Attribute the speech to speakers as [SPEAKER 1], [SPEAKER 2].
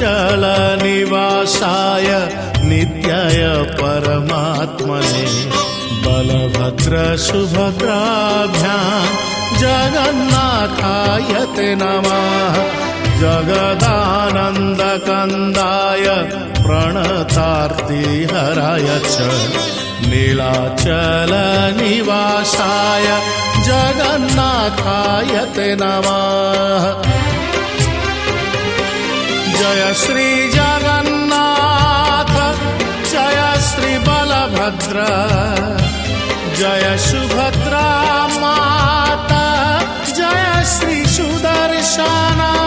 [SPEAKER 1] नीलाचल निवासाय नित्याय परमात्मने बलभद्र सुभद्राभ्यां जगन्नाथाय ते नमः। जगदानन्दकन्दाय प्रणतार्तिहराय च नीलाचल निवासाय जगन्नाथाय ते नमः। जय श्री जगन्नाथ जय श्री बलभद्र जय सुभद्रा माता जय श्री सुदर्शना।